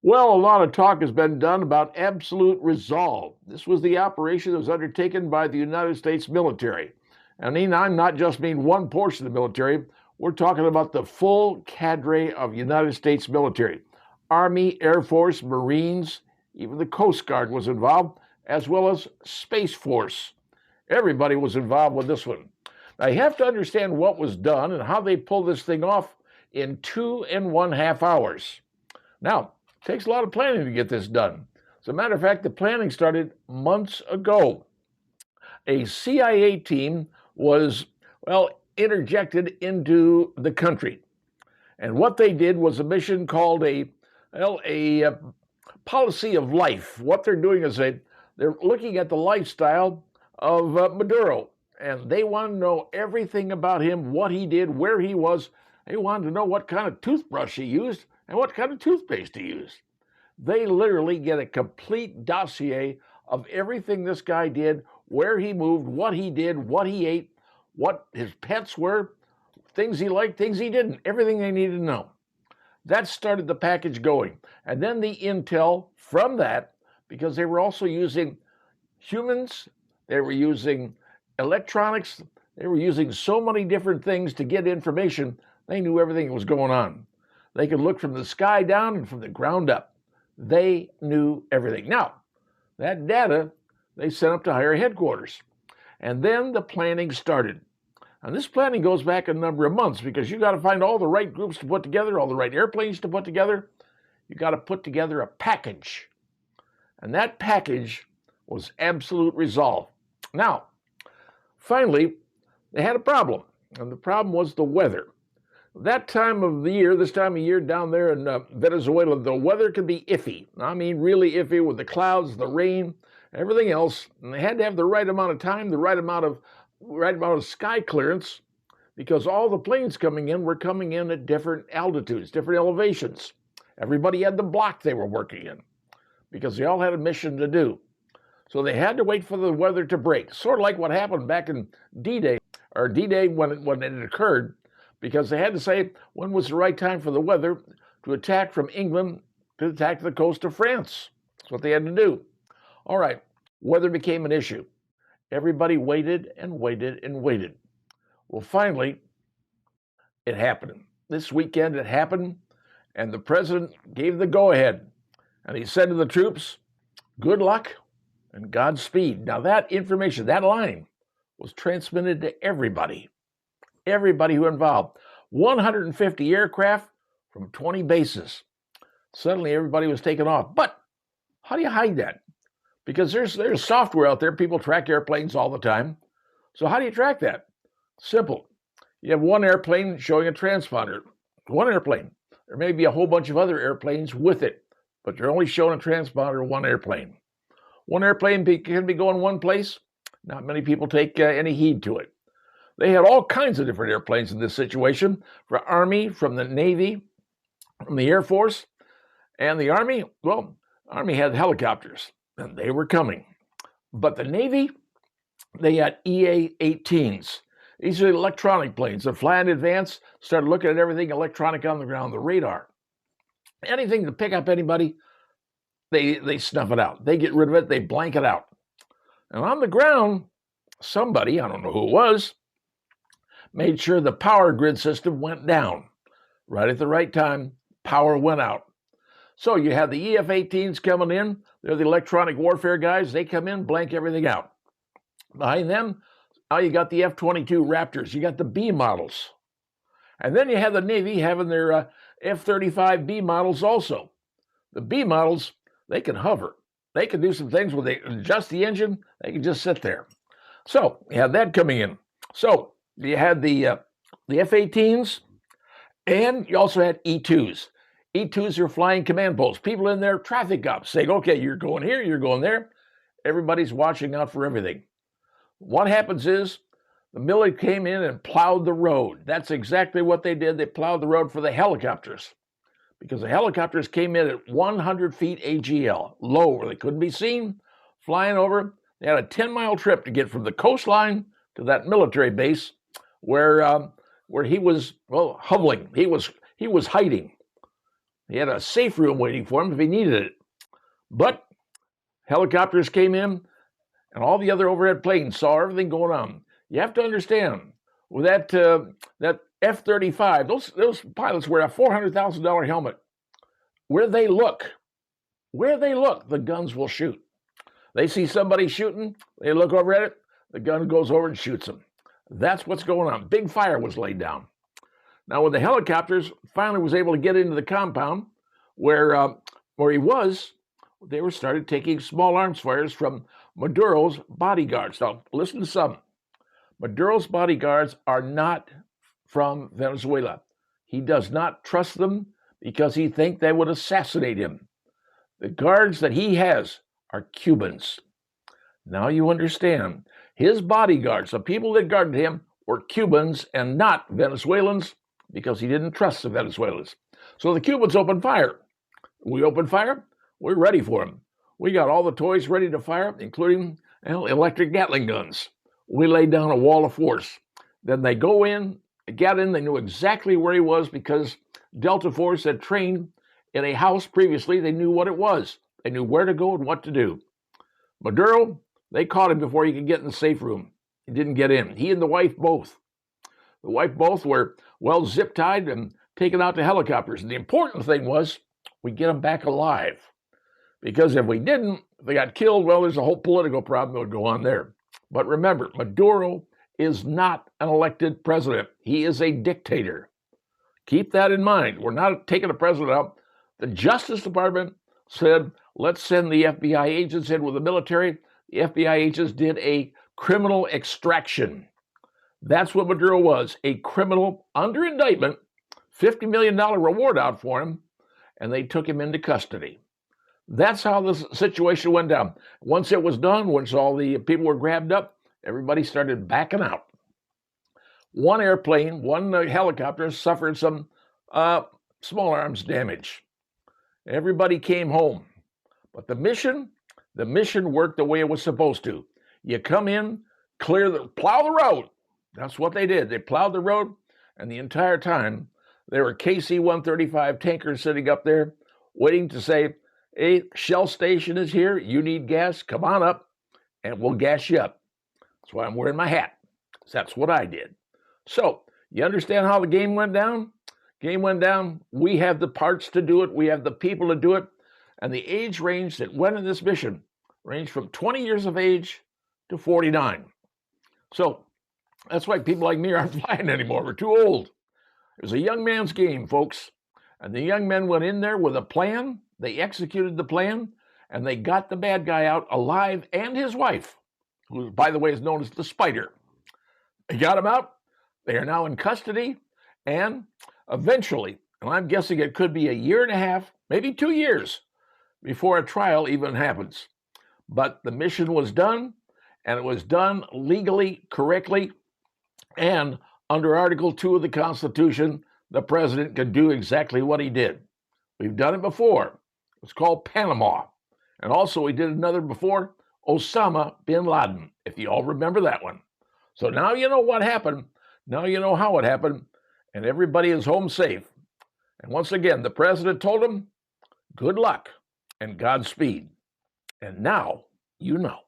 Well, a lot of talk has been done about absolute resolve. This was the operation that was undertaken by the United States military. And I'm not just mean one portion of the military. We're talking about the full cadre of United States military. Army, Air Force, Marines, even the Coast Guard was involved, as well as Space Force. Everybody was involved with this one. Now, you have to understand what was done and how they pulled this thing off in 2.5 hours. Now, it takes a lot of planning to get this done. As a matter of fact, the planning started months ago. A CIA team was, interjected into the country. And what they did was a mission called a policy of life. What they're doing is they're looking at the lifestyle of Maduro, and they want to know everything about him, what he did, where he was. They wanted to know what kind of toothbrush he used and what kind of toothpaste he used. They literally get a complete dossier of everything this guy did, where he moved, what he did, what he ate, what his pets were, things he liked, things he didn't, everything they needed to know. That started the package going. And then the intel from that, because they were also using humans, they were using electronics, they were using so many different things to get information, they knew everything that was going on. They could look from the sky down and from the ground up. They knew everything. Now, that data they sent up to higher headquarters. And then the planning started. And this planning goes back a number of months because you got to find all the right groups to put together, all the right airplanes to put together. You got to put together a package. And that package was absolute resolve. Now, finally, they had a problem. And the problem was the weather. That time of the year, this time of year down there in Venezuela, the weather can be iffy. I mean, really iffy with the clouds, the rain, everything else. And they had to have the right amount of time, the right amount of sky clearance, because all the planes coming in were coming in at different altitudes, different elevations. Everybody had the block they were working in because they all had a mission to do. So they had to wait for the weather to break, sort of like what happened back in D-Day, or D-Day when it occurred, because they had to say when was the right time for the weather to attack from England to attack the coast of France. That's what they had to do. All right, weather became an issue. Everybody waited and waited and waited. Well, finally, it happened. This weekend it happened, and the president gave the go-ahead. And he said to the troops, good luck and Godspeed. Now that information, that line, was transmitted to everybody who involved. 150 aircraft from 20 bases. Suddenly everybody was taken off. But how do you hide that? Because there's software out there. People track airplanes all the time. So how do you track that? Simple. You have one airplane showing a transponder. One airplane. There may be a whole bunch of other airplanes with it, but they're only showing a transponder of one airplane. One airplane can be going one place. Not many people take any heed to it. They had all kinds of different airplanes in this situation, from Army, from the Navy, from the Air Force. And the Army, Army had helicopters, and they were coming. But the Navy, they had EA-18s. These are electronic planes that fly in advance, start looking at everything electronic on the ground, the radar. Anything to pick up anybody, they snuff it out. They get rid of it, they blank it out. And on the ground, somebody, I don't know who it was, made sure the power grid system went down. Right at the right time, power went out. So you have the EF-18s coming in. They're the electronic warfare guys. They come in, blank everything out. Behind them, now you got the F-22 Raptors. You got the B models. And then you have the Navy having their F-35 B models also. The B models, they can hover. They can do some things where they adjust the engine. They can just sit there. So you have that coming in. So you had the F-18s, and you also had E-2s. E-2s are flying command posts. People in there, traffic cops, saying, okay, you're going here, you're going there. Everybody's watching out for everything. What happens is the military came in and plowed the road. That's exactly what they did. They plowed the road for the helicopters, because the helicopters came in at 100 feet AGL, low, where they couldn't be seen, flying over. They had a 10-mile trip to get from the coastline to that military base where he was, hovering. He was hiding. He had a safe room waiting for him if he needed it. But helicopters came in, and all the other overhead planes saw everything going on. You have to understand, with that F-35, those pilots wear a $400,000 helmet. Where they look, the guns will shoot. They see somebody shooting, they look over at it, the gun goes over and shoots them. That's what's going on. Big fire was laid down. Now, when the helicopters finally was able to get into the compound where he was, they were started taking small arms fires from Maduro's bodyguards. Now, listen to some. Maduro's bodyguards are not from Venezuela. He does not trust them because he thinks they would assassinate him. The guards that he has are Cubans. Now you understand. His bodyguards, the people that guarded him, were Cubans and not Venezuelans because he didn't trust the Venezuelans. So the Cubans opened fire. We opened fire, we're ready for them. We got all the toys ready to fire, including electric Gatling guns. We laid down a wall of force. Then they got in, they knew exactly where he was because Delta Force had trained in a house previously. They knew what it was. They knew where to go and what to do. Maduro, they caught him before he could get in the safe room. He didn't get in. He and the wife both. The wife both were well zip-tied and taken out to helicopters. And the important thing was we get them back alive. Because if we didn't, if they got killed, well, there's a whole political problem that would go on there. But remember, Maduro is not an elected president. He is a dictator. Keep that in mind. We're not taking a president out. The Justice Department said, let's send the FBI agents in with the military. The FBI agents did a criminal extraction. That's what Maduro was, a criminal under indictment, $50 million reward out for him, and they took him into custody. That's how the situation went down. Once it was done, once all the people were grabbed up, everybody started backing out. One airplane, one helicopter suffered some small arms damage. Everybody came home. But the mission worked the way it was supposed to. You come in, plow the road. That's what they did. They plowed the road, and the entire time, there were KC-135 tankers sitting up there waiting to say, hey, Shell Station is here. You need gas. Come on up, and we'll gas you up. That's why I'm wearing my hat. That's what I did. So, you understand how the game went down? Game went down. We have the parts to do it. We have the people to do it. And the age range that went in this mission ranged from 20 years of age to 49. So, that's why people like me aren't flying anymore. We're too old. It was a young man's game, folks. And the young men went in there with a plan. They executed the plan, and they got the bad guy out alive and his wife, who, by the way, is known as the Spider. They got him out. They are now in custody, and eventually, and I'm guessing it could be a year and a half, maybe 2 years, before a trial even happens. But the mission was done, and it was done legally, correctly, and under Article 2 of the Constitution, the president could do exactly what he did. We've done it before. It's called Panama. And also we did another before, Osama bin Laden, if you all remember that one. So now you know what happened. Now you know how it happened. And everybody is home safe. And once again, the president told him, good luck and Godspeed. And now you know.